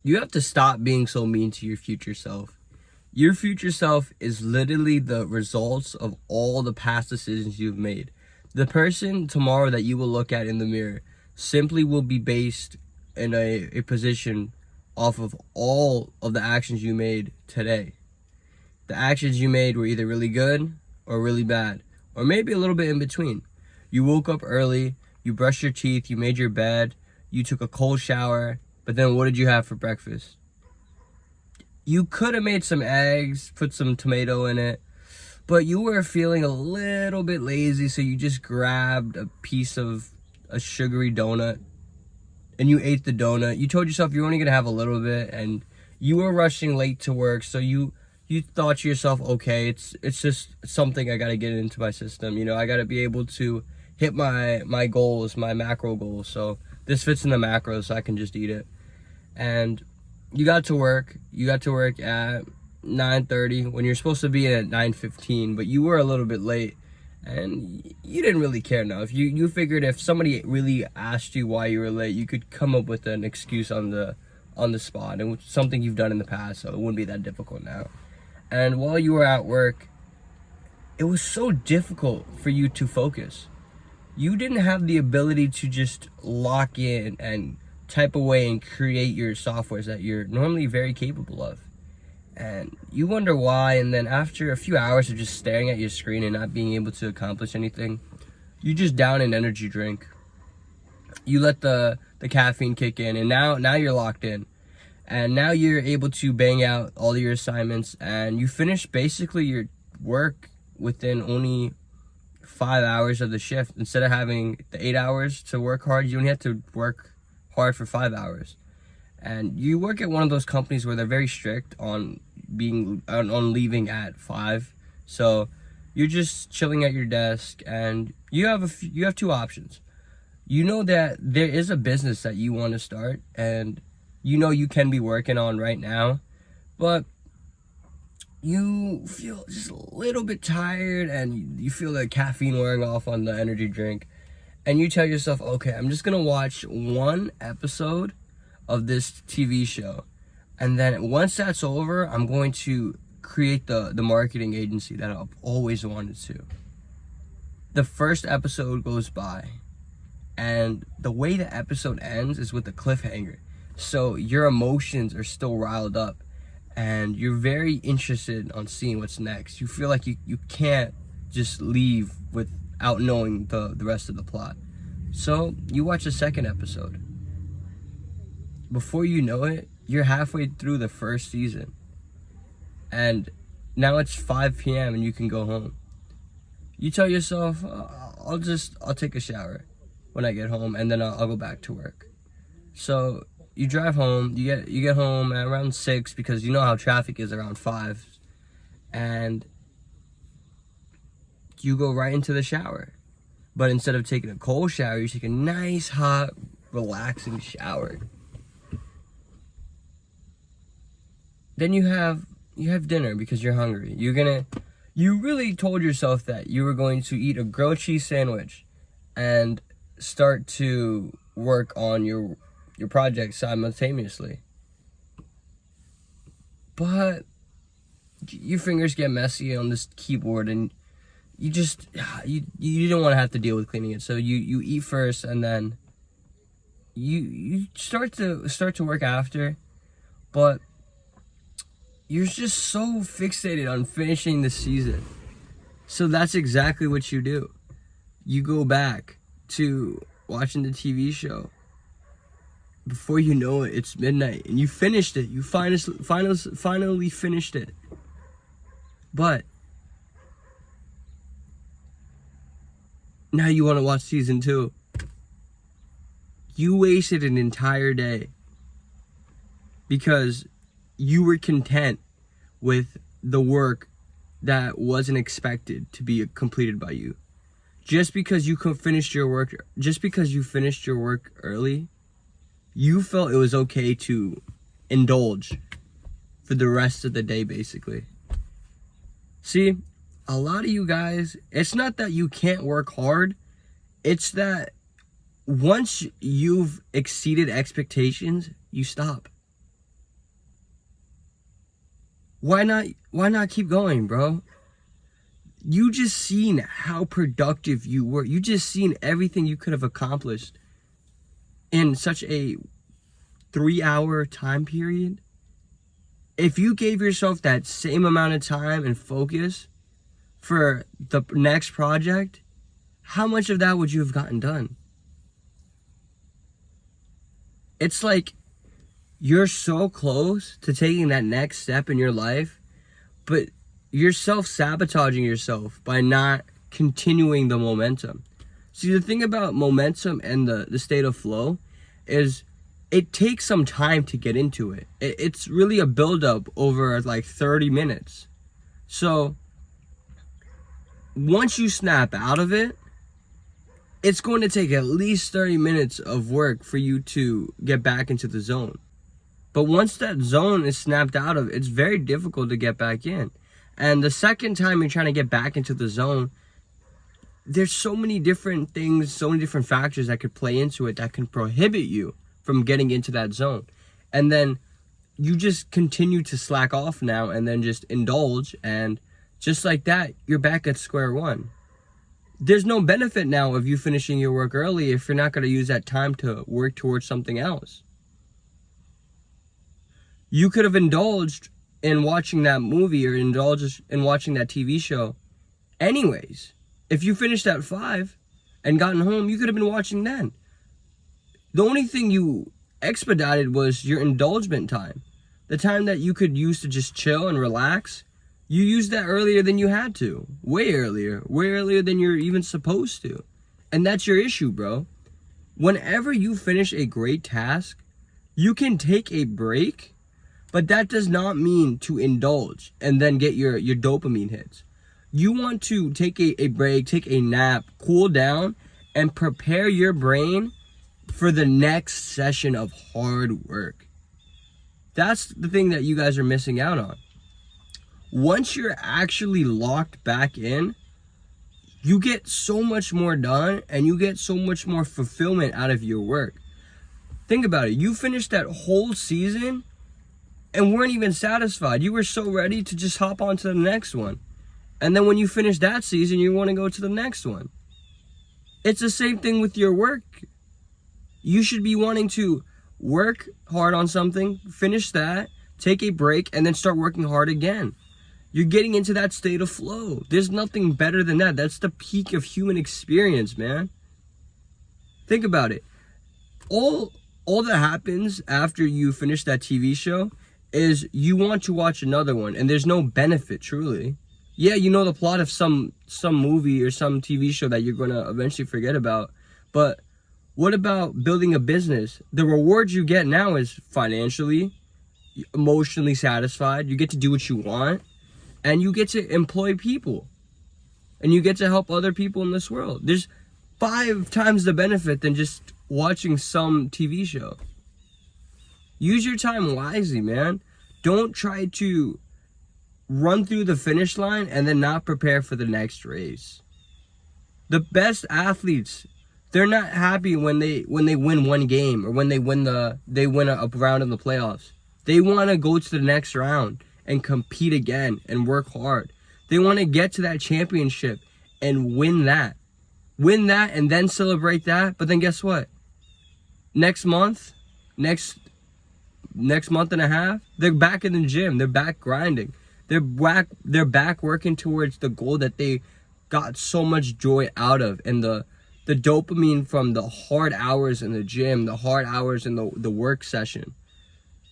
You have to stop being so mean to your future self. Your future self is literally the results of all the past decisions you've made. The person tomorrow that you will look at in the mirror simply will be based in a position off of all of the actions you made today. The actions you made were either really good or really bad, or maybe a little bit in between. You woke up early, you brushed your teeth, you made your bed, you took a cold shower, but then what did you have for breakfast? You could have made some eggs, put some tomato in it, but you were feeling a little bit lazy, so you just grabbed a piece of a sugary donut and you ate the donut. You told yourself you're only gonna have a little bit, and you were rushing late to work, so you thought to yourself, okay, it's just something I gotta get into my system. You know, I gotta be able to hit my goals, my macro goals. So this fits in the macros, so I can just eat it. And you got to work. You got to work at 9:30 when you're supposed to be in at 9:15, but you were a little bit late, and you didn't really care now. If you figured if somebody really asked you why you were late, you could come up with an excuse on the spot, and it's something you've done in the past, so it wouldn't be that difficult now. And while you were at work, it was so difficult for you to focus. You didn't have the ability to just lock in and type away and create your softwares that you're normally very capable of. And you wonder why, and then after a few hours of just staring at your screen and not being able to accomplish anything, you just down an energy drink. You let the caffeine kick in, and now you're locked in. And now you're able to bang out all your assignments, and you finish basically your work within only 5 hours of the shift. Instead of having the 8 hours to work hard, you only have to work hard for 5 hours. And you work at one of those companies where they're very strict on leaving at 5. So you're just chilling at your desk, and you have two options. You know that there is a business that you want to start, and you know you can be working on right now, but you feel just a little bit tired, and you feel the caffeine wearing off on the energy drink, and you tell yourself, okay, I'm just gonna watch one episode of this TV show, and then once that's over, I'm going to create the marketing agency that I've always wanted to. The first episode goes by, and the way the episode ends is with a cliffhanger. So your emotions are still riled up, and you're very interested on seeing what's next. You feel like you can't just leave without knowing the rest of the plot. So you watch the second episode. Before you know it, you're halfway through the first season. And now it's 5 p.m. and you can go home. You tell yourself, I'll take a shower when I get home, and then I'll go back to work. So you drive home, you get home at around 6, because you know how traffic is around 5, and you go right into the shower. But instead of taking a cold shower, you take a nice, hot, relaxing shower. Then you have dinner because you're hungry. You really told yourself that you were going to eat a grilled cheese sandwich and start to work on your project simultaneously. But your fingers get messy on this keyboard, and you don't want to have to deal with cleaning it. So you eat first, and then you start to work after. But you're just so fixated on finishing the season. So that's exactly what you do. You go back to watching the TV show. Before you know it, it's midnight, and you finished it. You finally finished it. But now you want to watch season 2. You wasted an entire day because you were content with the work that wasn't expected to be completed by you. Just because you finished your work early, you felt it was okay to indulge for the rest of the day, basically. See, a lot of you guys, it's not that you can't work hard, it's that once you've exceeded expectations, you stop. Why not keep going, bro? You just seen how productive you were. You just seen everything you could have accomplished in such a 3-hour time period. If you gave yourself that same amount of time and focus for the next project, how much of that would you have gotten done? It's like you're so close to taking that next step in your life, but you're self-sabotaging yourself by not continuing the momentum. See, the thing about momentum and the state of flow is it takes some time to get into it. It's really a buildup over like 30 minutes. So once you snap out of it, it's going to take at least 30 minutes of work for you to get back into the zone. But once that zone is snapped out of, it's very difficult to get back in. And the second time you're trying to get back into the zone, there's so many different things, so many different factors that could play into it that can prohibit you from getting into that zone. And then you just continue to slack off now and then just indulge, and just like that, you're back at square one. There's no benefit now of you finishing your work early if you're not going to use that time to work towards something else. You could have indulged in watching that movie or indulged in watching that TV show anyways. If you finished at 5 and gotten home, you could have been watching then. The only thing you expedited was your indulgement time. The time that you could use to just chill and relax, you used that earlier than you had to. Way earlier than you're even supposed to. And that's your issue, bro. Whenever you finish a great task, you can take a break, but that does not mean to indulge and then get your dopamine hits. You want to take a break, take a nap, cool down, and prepare your brain for the next session of hard work. That's the thing that you guys are missing out on. Once you're actually locked back in, you get so much more done and you get so much more fulfillment out of your work. Think about it. You finished that whole season and weren't even satisfied. You were so ready to just hop on to the next one. And then when you finish that season, you want to go to the next one. It's the same thing with your work. You should be wanting to work hard on something, finish that, take a break, and then start working hard again. You're getting into that state of flow. There's nothing better than that. That's the peak of human experience, man. Think about it. All that happens after you finish that TV show is you want to watch another one, and there's no benefit, truly. Yeah, you know the plot of some movie or some TV show that you're going to eventually forget about, but what about building a business? The reward you get now is financially, emotionally satisfied. You get to do what you want, and you get to employ people, and you get to help other people in this world. There's 5 times the benefit than just watching some TV show. Use your time wisely, man. Don't try to run through the finish line and then not prepare for the next race. The best athletes, they're not happy when they win one game or when they win a round in the playoffs. They want to go to the next round and compete again and work hard. They want to get to that championship and win that and then celebrate that. But then guess what? Next month and a half, they're back in the gym. They're back grinding. They're back working towards the goal that they got so much joy out of, and the dopamine from the hard hours in the gym, the hard hours in the work session.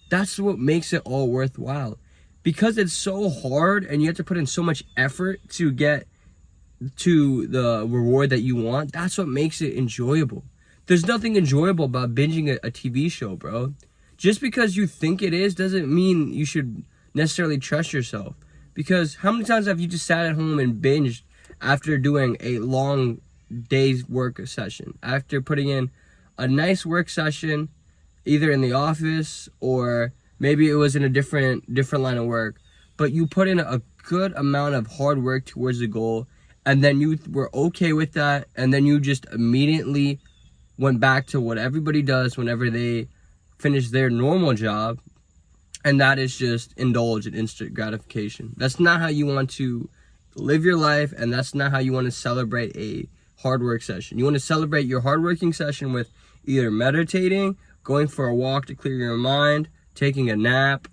That's what makes it all worthwhile. Because it's so hard and you have to put in so much effort to get to the reward that you want, that's what makes it enjoyable. There's nothing enjoyable about binging a TV show, bro. Just because you think it is doesn't mean you should necessarily trust yourself. Because how many times have you just sat at home and binged after doing a long day's work session? After putting in a nice work session, either in the office or maybe it was in a different line of work, but you put in a good amount of hard work towards the goal, and then you were okay with that, and then you just immediately went back to what everybody does whenever they finish their normal job, And that is just indulge in instant gratification. That's not how you want to live your life, and that's not how you want to celebrate a hard work session. You want to celebrate your hard working session with either meditating, going for a walk to clear your mind, taking a nap,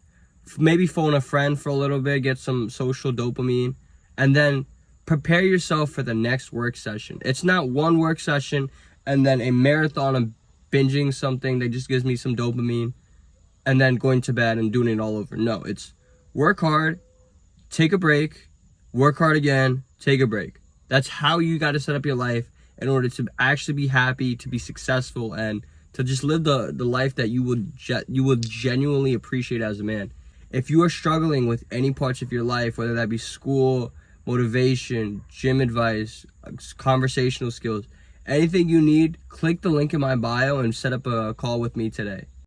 maybe phone a friend for a little bit, get some social dopamine, and then prepare yourself for the next work session. It's not one work session and then a marathon of binging something that just gives me some dopamine and then going to bed and doing it all over. No, it's work hard, take a break, work hard again, take a break. That's how you got to set up your life in order to actually be happy, to be successful, and to just live the life that you would genuinely appreciate as a man. If you are struggling with any parts of your life, whether that be school, motivation, gym advice, conversational skills, anything you need, click the link in my bio and set up a call with me today.